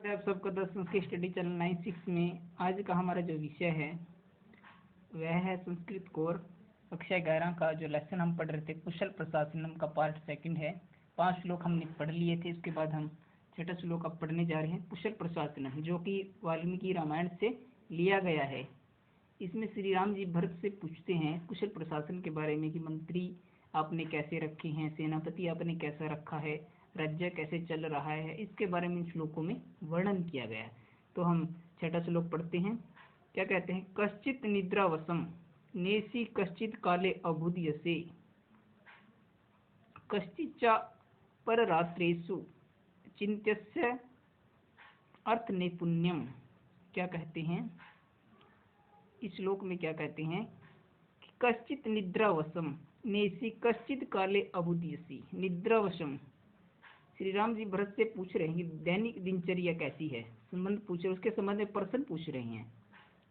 आप सबका 10 की स्टडी चैनल 96 में आज का हमारा जो विषय है वह है संस्कृत कोर कक्षा 11 का जो लेसन हम पढ़ रहे थे कुशल प्रशासनम का पार्ट सेकंड है। 5 श्लोक हमने पढ़ लिए थे। उसके बाद हम छठा श्लोक अब पढ़ने जा रहे हैं कुशल प्रशासनम, जो कि वाल्मीकि रामायण से लिया गया है। इसमें श्री राम जी भरत से पूछते हैं कुशल प्रशासन के बारे में कि मंत्री आपने कैसे रखे हैं, सेनापति आपने कैसा रखा है, राज्य कैसे चल रहा है, इसके बारे में इन श्लोकों में वर्णन किया गया है। तो हम छठा श्लोक पढ़ते हैं। क्या कहते हैं? कश्चित निद्रावसम नेसी कश्चित काले अभुद्यसे कश्चिच्चा पररात्रेषु चिंत्यस्य अर्थ नैपुण्यम। क्या कहते हैं इस श्लोक में? क्या कहते हैं? कश्चित निद्रावसम नेसी कश्चित काले अभुद्यसी। निद्रावशम श्री राम जी भरत से पूछ रहे हैं कि दैनिक दिनचर्या कैसी है, संबंध पूछ रहे हैं, उसके संबंध में प्रश्न पूछ रहे हैं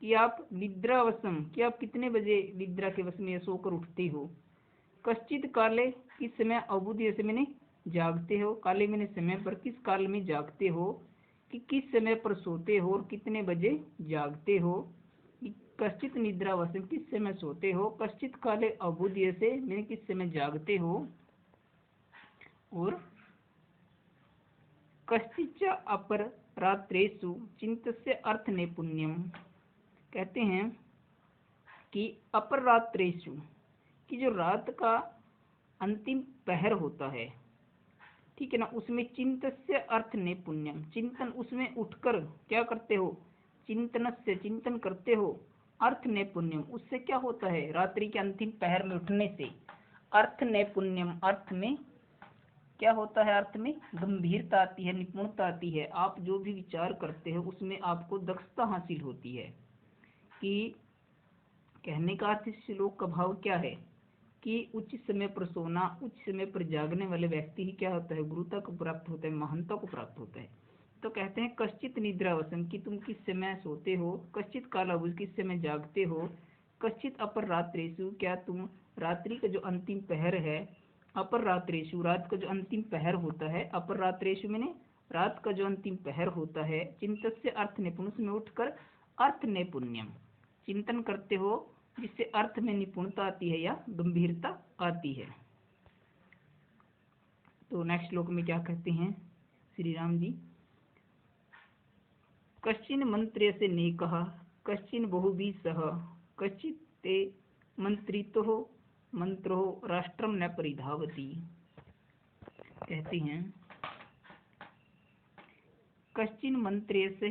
कि आप निद्रावसम, कि आप कितने बजे निद्रा के वश में सोकर उठते हो। कश्चित काले किस समय, अबुद्ध से मैंने जागते हो, काले मैंने समय पर, किस काल में जागते हो, कि किस समय पर सोते हो और कितने बजे जागते हो। कश्चित निद्रावसम किस समय सोते हो, कश्चित काले अबुद्ध से मैंने किस समय जागते हो, और कश्चिच्च अपर रात्रेषु चिंतस्य अर्थ नैपुण्यम। कहते हैं कि अपर रात्रेषु, कि जो रात का अंतिम पहर होता है, ठीक है ना, उसमें चिंतस्य अर्थ नैपुण्यम, चिंतन उसमें उठकर क्या करते हो, चिंतनस्य चिंतन करते हो, अर्थ नैपुण्यम उससे क्या होता है, रात्रि के अंतिम पहर में उठने से अर्थ नैपुण्यम, अर्थ में क्या होता है, अर्थ में गंभीरता आती है, निपुणता आती है। आप जो भी विचार करते हो उसमें आपको दक्षता हासिल होती है। कि कहने का अर्थ इस श्लोक का भाव क्या है कि उच्च समय पर सोना, उच्च समय पर जागने वाले व्यक्ति ही क्या होता है, गुरुता को प्राप्त होता है, महानता को प्राप्त होता है। तो कहते हैं कश्चित निद्रावसम, कि तुम किस समय सोते हो, कश्चित कालाभुज किस समय जागते हो, कश्चित अपर रात्रेषु क्या तुम रात्रि का जो अंतिम पहर है, अपर रात्रेषु रात का जो अंतिम पहर होता है, अपर रात्रेषु मैंने रात का जो अंतिम पहर होता है, चिंतस्य अर्थ निपुण में उठकर अर्थ नैपुण्यम चिंतन करते हो, जिससे अर्थ में निपुणता आती है या गंभीरता आती है। तो नेक्स्ट श्लोक में क्या कहते हैं श्री राम जी? कश्चिन मंत्र्य से नेकः कश्चिन बहुभिः सह कश्चित् ते मंत्रितो मंत्रो राष्ट्रम न परिधावती। कहते हैं कश्चिन मंत्र्य से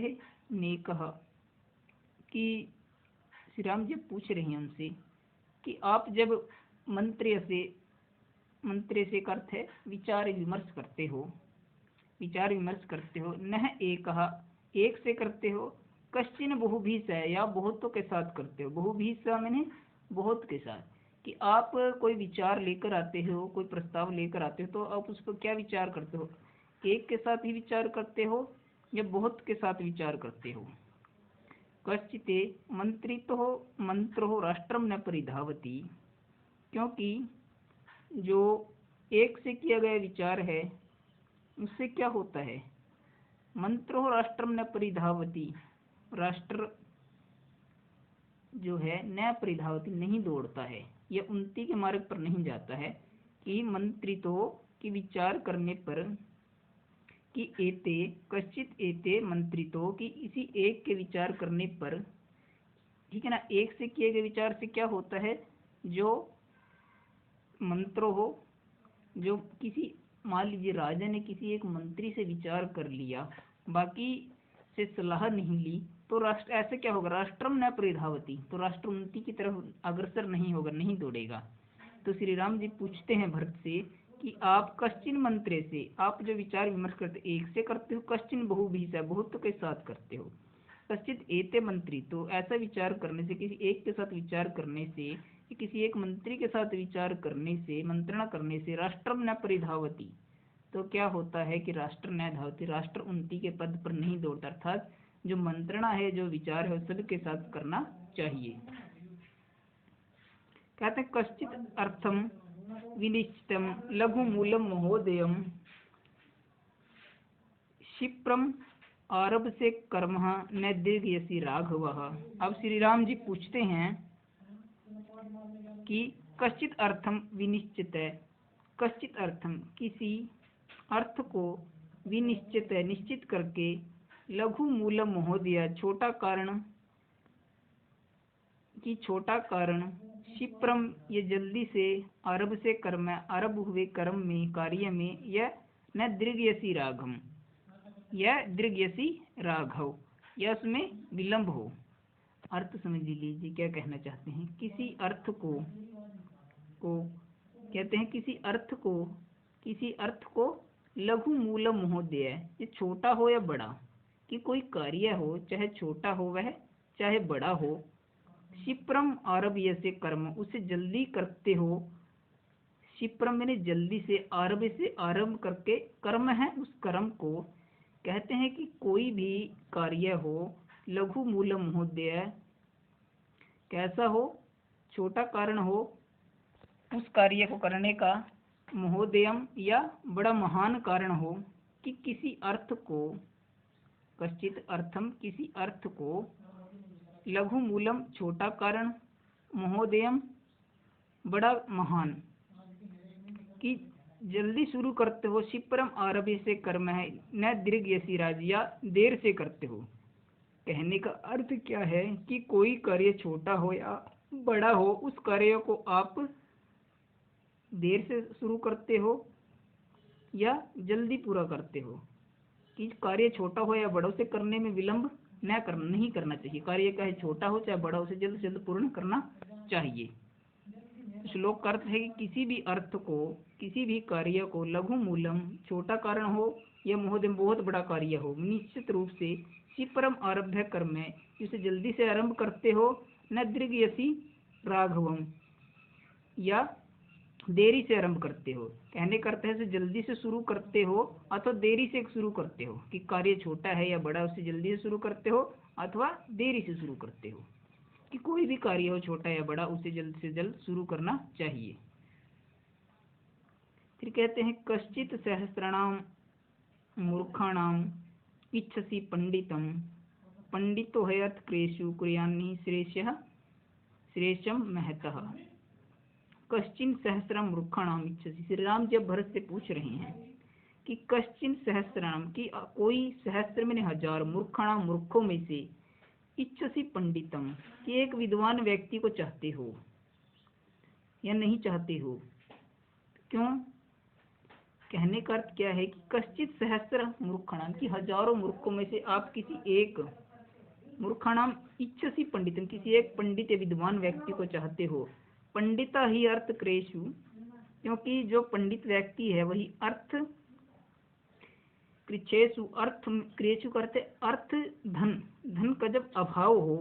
नेकः, कि श्री राम जी पूछ रहे हैं उनसे कि आप जब मंत्र्य से का अर्थ है विचार विमर्श करते हो, विचार विमर्श करते हो, न एक से करते हो, कश्चिन बहुभिः सह या बहुतों के साथ करते हो, बहुभिः सह मैंने बहुत के साथ, कि आप कोई विचार लेकर आते हो, कोई प्रस्ताव लेकर आते हो तो आप उस पर क्या विचार करते हो, एक के साथ ही विचार करते हो या बहुत के साथ विचार करते हो। कश्चिते मंत्रितो मंत्रो राष्ट्रम न परिधावती, क्योंकि जो एक से किया गया विचार है उससे क्या होता है, मंत्रो राष्ट्रम न परिधावती, राष्ट्र जो है न परिधावती नहीं दौड़ता है, यह उन्नति के मार्ग पर नहीं जाता है। कि मंत्रितो की विचार करने पर, कि एते कश्चित एते मंत्रितो की इसी एक के विचार करने पर, ठीक है ना, एक से किए गए विचार से क्या होता है, जो मंत्रो हो, जो किसी मान लीजिए राजा ने किसी एक मंत्री से विचार कर लिया, बाकी से सलाह नहीं ली, तो राष्ट्र ऐसे क्या होगा, राष्ट्रम न परिधावती, तो राष्ट्र उन्नति की तरफ अग्रसर नहीं होगा, नहीं दौड़ेगा। तो श्री राम जी पूछते हैं भरत से कि आप कश्चिन मंत्रे से, आप जो विचार विमर्श करते एक से करते हो, कश्चिन बहुभिः सह बहुत के साथ करते हो, कश्चित एते मंत्री, तो ऐसा विचार करने से, किसी एक के साथ विचार करने से, किसी एक मंत्री के साथ विचार करने से, मंत्रणा करने से, राष्ट्रम न परिधावती, तो क्या होता है कि राष्ट्र न धावती, राष्ट्र उन्नति के पद पर नहीं दौड़ता। अर्थात जो मंत्रणा है, जो विचार है, सबके साथ करना चाहिए। कहते हैं कश्चित अर्थम विनिश्चितम लघु मूलम महोदयम क्षिप्रम आरभ से कर्म न दीर्घयसी राघव। अब श्री राम जी पूछते हैं कि कश्चित अर्थम विनिश्चित है, कश्चित अर्थम किसी अर्थ को विनिश्चित है निश्चित करके, लघु मूलम महोदय छोटा कारण की छोटा कारण, क्षिप्रम ये जल्दी से, आरभ से कर्म आरभ हुए कर्म में कार्य में, यह न दीर्घयसी राघव यह दीर्घयसी राघव यह उसमें विलंब हो। अर्थ समझ लीजिए क्या कहना चाहते हैं। किसी अर्थ को कहते हैं किसी अर्थ को लघु मूलम महोदय, ये छोटा हो या बड़ा, कि कोई कार्य हो चाहे छोटा हो वह चाहे बड़ा हो, क्षिप्रम आरभ्य से कर्म उसे जल्दी करते हो, क्षिप्रम मैंने जल्दी से, आरभ्य से आरंभ करके कर्म है उस कर्म को कहते हैं कि कोई भी कार्य हो लघु मूलम महोदय, कैसा हो, छोटा कारण हो उस कार्य को करने का, महोदयम या बड़ा महान कारण हो, कि किसी अर्थ को, कश्चित अर्थम किसी अर्थ को, लघु मूलम छोटा कारण, महोदयम बड़ा महान, कि जल्दी शुरू करते हो, क्षिप्रम आरभ्य से कर्म है न दीर्घयसी राज या देर से करते हो। कहने का अर्थ क्या है कि कोई कार्य छोटा हो या बड़ा हो उस कार्य को आप देर से शुरू करते हो या जल्दी पूरा करते हो, कि कार्य छोटा हो या बड़ा उसे करने में विलंब नहीं करना चाहिए। कार्य चाहे छोटा हो चाहे बड़ा, उसे जल्द से जल्द पूर्ण करना चाहिए। श्लोक का अर्थ है कि किसी भी अर्थ को, किसी भी कार्य को लघु मूलम छोटा कारण हो या महोदय बहुत बड़ा कार्य हो, निश्चित रूप से क्षिप्रम आरभ्य कर्म है इसे जल्दी से आरंभ करते हो, न दीर्घयसी राघवम या देरी से आरंभ करते हो। कहने करते हैं जल्दी से शुरू करते हो अथवा देरी से शुरू करते हो, कि कार्य छोटा है या बड़ा उसे जल्दी से शुरू करते हो अथवा देरी से शुरू करते हो, कि कोई भी कार्य हो छोटा या बड़ा उसे जल्द से जल्द शुरू करना चाहिए। फिर कहते हैं कश्चित सहस्राणाम मूर्खाणाम इच्छसि पंडितम, पंडितो है अर्थ क्रेषु कुर्यान्नि श्रेष्ठम महतः। कश्चिन सहस्रम मूर्खाणाम इच्छसि, श्री राम जब भरत से पूछ रहे हैं कि कश्चिन सहस्राणाम की कोई सहस्त्र में हजार, मूर्खाणाम मूर्खों में से, इच्छसि पंडितम कि एक विद्वान व्यक्ति को चाहते हो या नहीं चाहते हो, क्यों? कहने का अर्थ क्या है कि कश्चित सहस्र मूर्खाणाम की हजारों मूर्खों में से आप किसी एक, मूर्खाणाम इच्छसि पंडितम किसी एक पंडित या विद्वान व्यक्ति को चाहते हो। पंडिता ही अर्थ क्रेषु, क्योंकि जो पंडित व्यक्ति है वही अर्थ कृच्छेषु, अर्थ क्रेषु करते अर्थ धन का जब अभाव हो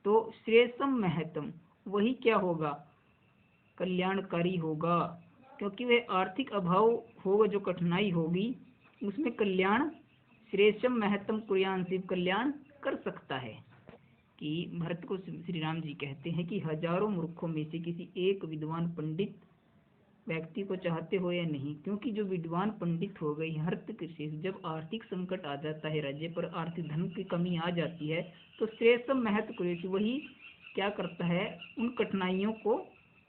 तो श्रेष्ठम महतम वही क्या होगा, कल्याणकारी होगा, क्योंकि वह आर्थिक अभाव होगा, जो कठिनाई होगी उसमें कल्याण, श्रेष्ठम महतम कुर्यान शिव कल्याण कर सकता है। कि भरत को श्री राम जी कहते हैं कि हजारों मूर्खों में से किसी एक विद्वान पंडित व्यक्ति को चाहते हो या नहीं, क्योंकि जो विद्वान पंडित हो गई हर्त कृषि, जब आर्थिक संकट आ जाता है, राज्य पर आर्थिक धन की कमी आ जाती है, तो श्रेष्ठम महत्व कृषि वही क्या करता है, उन कठिनाइयों को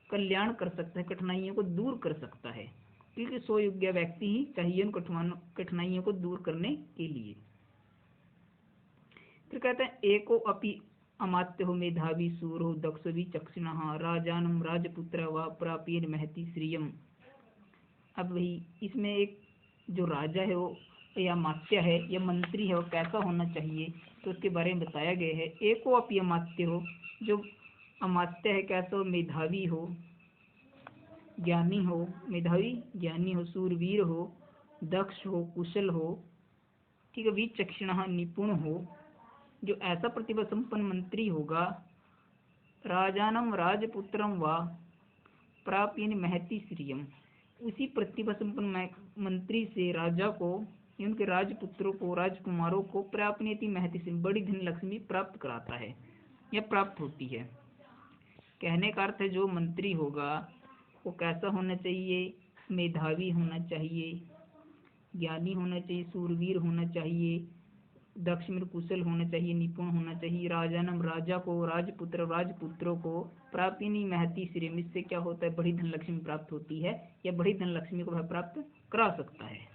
कल्याण कर सकता है, कठिनाइयों को दूर कर सकता है, क्योंकि सो योग्य व्यक्ति ही चाहिए उन कठिनाइयों को दूर करने के लिए। फिर कहते हैं एको अपि अमात्य हो मेधावी सूर हो दक्ष विचक्षण राजानम राजपुत्र व प्रापीन महति श्रियम। अब वही इसमें एक जो राजा है वो या अमात्य है या मंत्री है वो कैसा होना चाहिए, तो उसके बारे में बताया गया है। एको अपि अमात्य हो, जो अमात्य है कैसा हो, मेधावी हो, ज्ञानी हो, मेधावी ज्ञानी हो, सूरवीर हो, दक्ष हो, कुशल हो, ठीक है, विचक्षण निपुण हो, जो ऐसा प्रतिभा संपन्न मंत्री होगा। राजानम राजपुत्रम व प्राप्यन महति श्रियम, उसी प्रतिभा संपन्न मंत्री से राजा को, उनके राजपुत्रों को, राजकुमारों को प्राप्यति महति से बड़ी धन लक्ष्मी प्राप्त कराता है या प्राप्त होती है। कहने का अर्थ है जो मंत्री होगा वो कैसा होना चाहिए, मेधावी होना चाहिए, ज्ञानी होना चाहिए, सूरवीर होना चाहिए, दक्ष में कुशल होना चाहिए, निपुण होना चाहिए। राजानम राजा को, राजपुत्र राजपुत्रों को प्राप्तिनी महती श्रेय, इससे क्या होता है बड़ी धन लक्ष्मी प्राप्त होती है या बड़ी धन लक्ष्मी को वह प्राप्त करा सकता है।